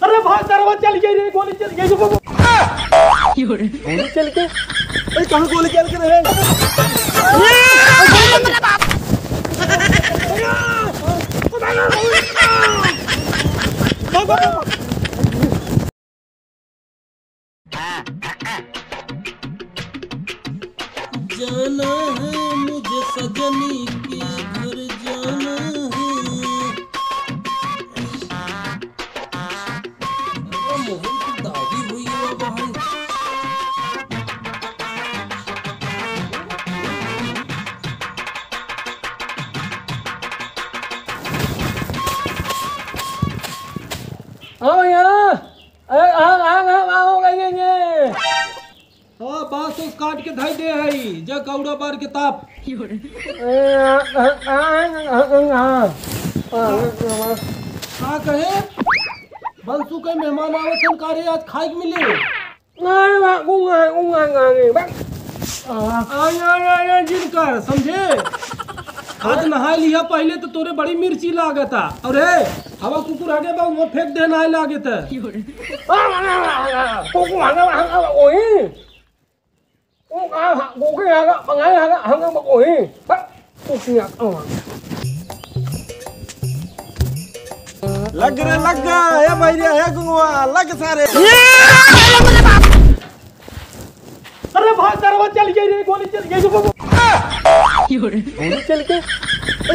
अरे भाई सरवा चल गई रे, गोली चल गई। गोली चल के कहाँ गोली चल के रहे? जाना है मुझे सजनी के घर जाना है। मोहन की दादी हुई है भाई। हाँ भैया, आओ गए। हाँ बांस उस काट के धाई दे है जा कौड़ा बार के ताप। हाँ कहे बंसू के मेहमान आवत हन कारे आज खाए के मिले। जिनकर समझे आज नहाए लिया पहले तो तोरे बड़ी मिर्ची लागता और हवा कुकुर आगे बा वो फेंक दे नहाए लागे त। लग रे लग गया भैया है गुंगवा लग सारे। अरे भाई सरवा चल गई रे, गोली चल गई। गोली चल के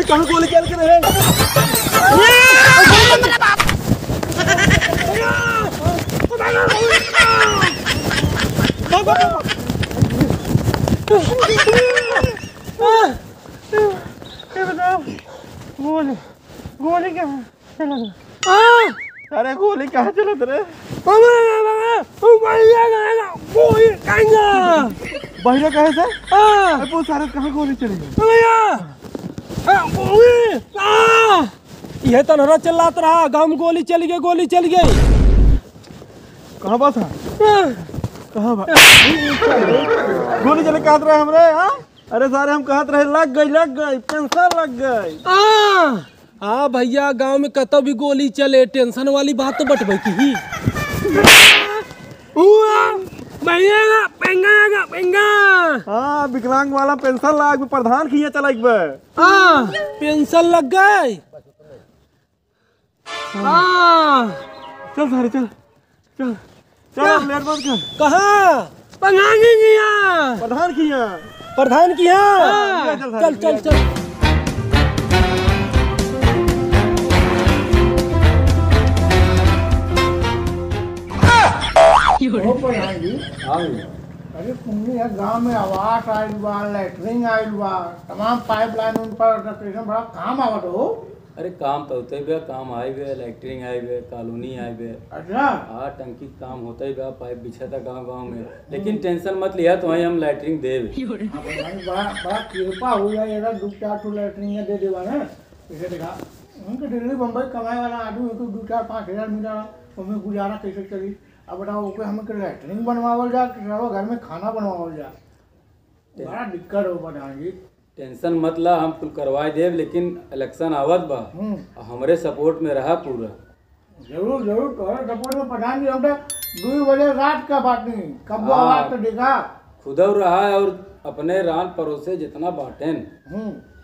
कहाँ गोली चल के रहे? गोली कहाँ चला? अरे गोली कहाँ चला रे? बहिरा कहे से? वो सारे कहाँ गोली चली गई? यह तो नरा चिल्लात रहा गाँव में गोली चली गई, गोली चली गई। कहाँ बात है? कहाँ बात? गोली चले कहत रहे हमरे? अरे सारे हम कहत रहे लग गई पेंशन लग गई। हाँ भैया गांव में कतो भी गोली चले टेंशन वाली बात तो बटबे की ही। हाँ विकलांग वाला पेंशन लाग प्रधान खिया चला एक बार। पेंशन लग गए। चल सारे चल चल चल लेट मत कर। कहाँ प्रधान खिया प्रधान की है। चल चल चल अरे तुमने यार गाँव में आवास आयल बा, लैटरिन आयल बा, तमाम पाइपलाइन उन पर बड़ा काम आवत हो। अरे काम तो होते भी काम आए हुए लैटरिन आए हुए कॉलोनी आए हुए। अच्छा हाँ टंकी काम होता ही पाइप बिछा था गाँव में। लेकिन टेंशन मत लिया तो वहीं हम लैटरिन दे। बड़ा कृपा हो जाए यार, 2-4 लैटरिन दे देवा ना। इसे देखा उनके दिल्ली बम्बई कमाए वाला आदमी को 2-4-5 हज़ार मिला उनमें गुजारा कैसे चली? अब बताओ ओके हमें लैटरिन बनवावल जा कि घर में खाना बनवावल जा? बड़ा दिक्कत हो प्रधान जी। टेंशन मत ला हम कुल करवाए देव, लेकिन इलेक्शन आवत बा हमारे सपोर्ट में रहा पूरा। जरूर जरूर तो सपोर्ट में प्रधान जी। हम 2 बजे रात का बात नहीं कब आवाज तो देखा खुद रहा है और अपने रान परोसे जितना बांटेन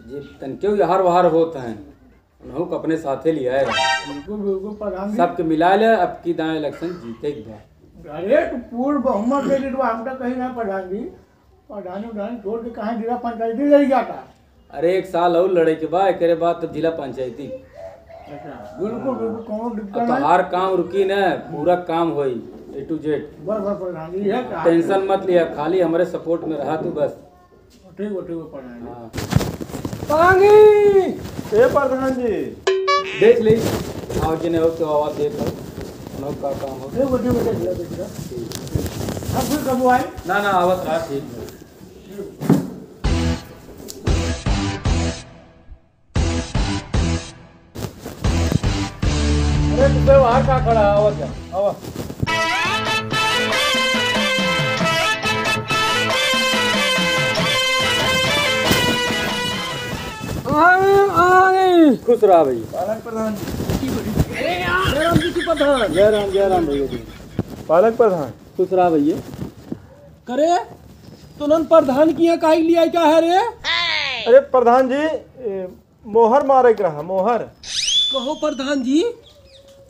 जी तनके यार वहार होता है उन्होंने अपने साथे लिया है। बिल्कुल बिल्कुल प्रधान जी सबके मिला ले अब की दाएं इलेक्शन जीते एक बार। अरे तो पूर्ण बहुमत दे दी तो हम तो कहीं ना प्रधान जी। प्रधान जी छोड़ के कहाँ जिला पंचायती ले जाता? अरे 1 साल और लड़े के बाद एक बाद तो जिला पंचायती। अच्छा बिल्कुल बिल्कुल कोनो दिक्कत अब तो हर काम रुकी न पूरा काम होई A to Z। बराबर प्रधान जी है टेंशन मत लिया खाली हमारे सपोर्ट में रहा तू बस। ठीक है प्रधान जी। प्रधान जी देख ली और जिन्हें हो तो आवाज देख लो का काम हो। अब फिर कब आए? ना आवत रहा ठीक है। अरे तुझे वहाँ का खड़ा आवाज आवाज खुश रहा भैया। पालक प्रधान जी। जय राम जी की प्रधान। जय राम भैया जी। पालक प्रधान खुश रहा भैया। करे तुनन प्रधान की यहाँ काहे लिया क्या है रे? अरे प्रधान जी मोहर मारे के रहा मोहर। कहो प्रधान जी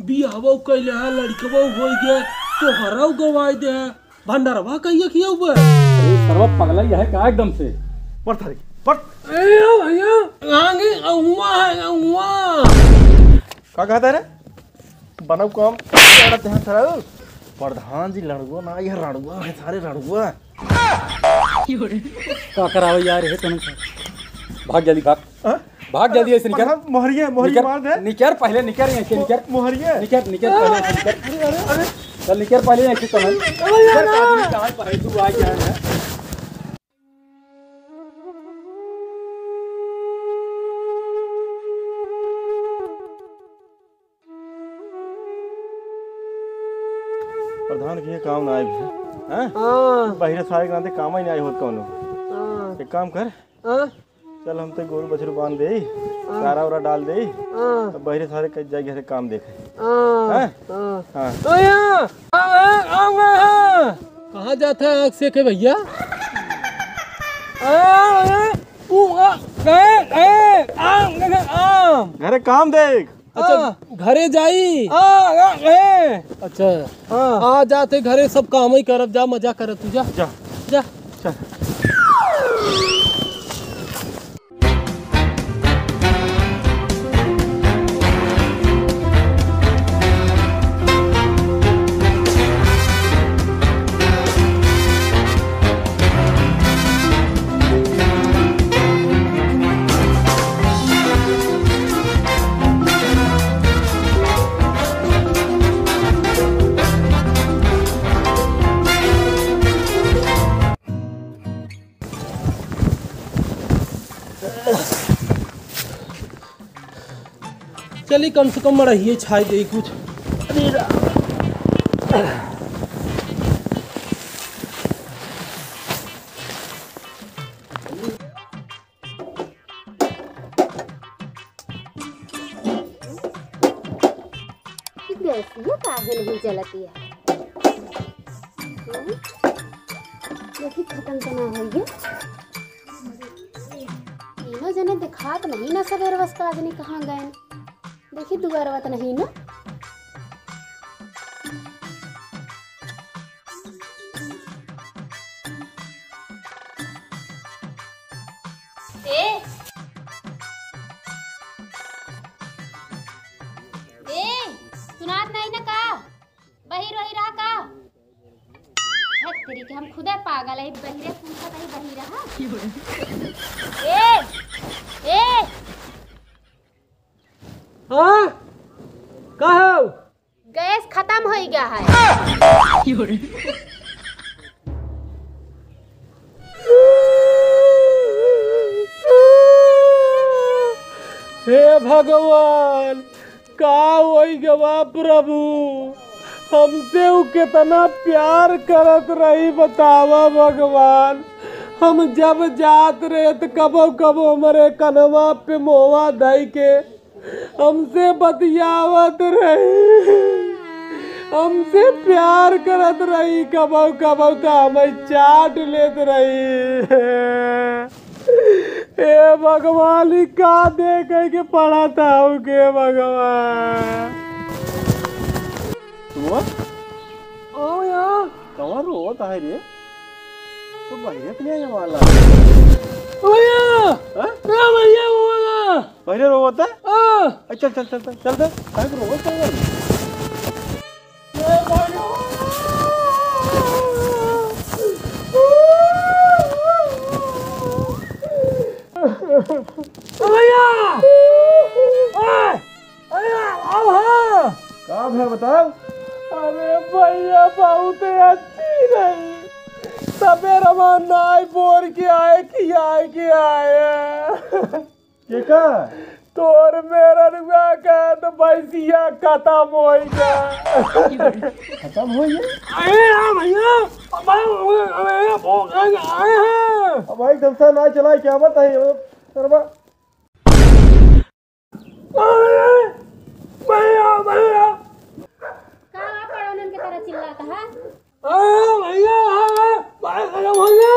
बियाहवा कैले है लड़कवा हो गए तो हराव गवाई दे है भंडारवा कहिए किया हुआ अरे सर्व पगला ही है क्या एकदम से। पढ़ थारी पढ़। भैया आगे अहुआ है अहुआ। का कहता है रे बनव काम लड़ते हैं सर। प्रधान जी लड़ुआ ना ये रड़ुआ है सारे रड़ुआ। क्या करावे यार है तुम। भाग जल्दी भाग। हाँ? भाग जल्दी ऐसे निकर। प्रधान मोहरिए मोहरिए मार दे। निकर पहले निकर ऐसे निकर। मोहरिए निकर निकर पहले ऐसे निकर। अरे चल निकर पहले ऐसे चल। आदमी कहाँ पर तू आ गया है। प्रधान के काम ना आए हैं बाहर सारे गांधे काम ही नहीं आए होत कौन लोग। एक काम कर चल हम तो गोरू बछरू बांध दे चारा उरा डाल दे तो बाहर सारे कई जाएंगे से काम देखे। कहाँ जाता है आग से के भैया? घरे काम देख। अच्छा घरे जाई। अच्छा आ जाते घरे सब काम ही करब जा मजा कर तू जा जा जा। चल चली कम से कम रहिए छाई दे कुछ। गैसिया काहे नहीं जलती है? देखी खत्म तो ना हो गया। तीनों जने दिखात नहीं ना सवेर अवस्था आदमी कहाँ गए। देखी दुआरवत नहीं ना। सुनात नहीं ना का बहिर वही रहा का तेरी के हम खुदा पागल है बहिरे सुनता नहीं बहिर रहा। ए हाँ कहो गैस खत्म हो गया है। हे भगवान का होई गवा प्रभु हमसे वो कितना प्यार करत रही बतावा भगवान। हम जब जात रहे तो कबो कबो हमारे कनवा पे मोवा दई के हमसे बतियावत रही हमसे प्यार करत रही कबो कबो तो हमें चाट लेत रही। हे भगवान का दे के पढ़ा था के भगवान। ओ यार कहाँ रोता है रे तो बढ़िया नहीं है वाला। भैया भैया बोला बढ़िया रोता है। चल चल चल चल चल चल काहे को रोता है। भैया काम है बताओ। अरे भैया बहुत अच्छी नहीं सवेर नाई बोर के आए कि आए के आए ये का तोर मेरा रुआ का तो भैंसिया खत्म हो गया। खत्म हो गया। भैया आए हैं अब भाई जलसा ना चलाए क्या बात है सर्वा। भैया भैया कहाँ पड़ोनन की तरह चिल्लाता है? भैया भैंस खत्म हो गया।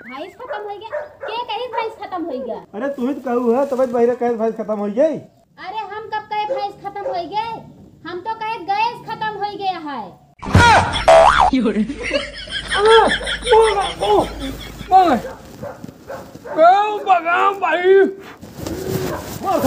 भैंस खत्म हो गया? के कहीं भैंस खत्म हो गया? अरे तू ही तो कहू है तब बहिरे कहे भैंस खत्म हो गई। अरे हम कब कहे भैंस खत्म हो गए? हम तो कहे गैस खत्म हो गया है। भाई no.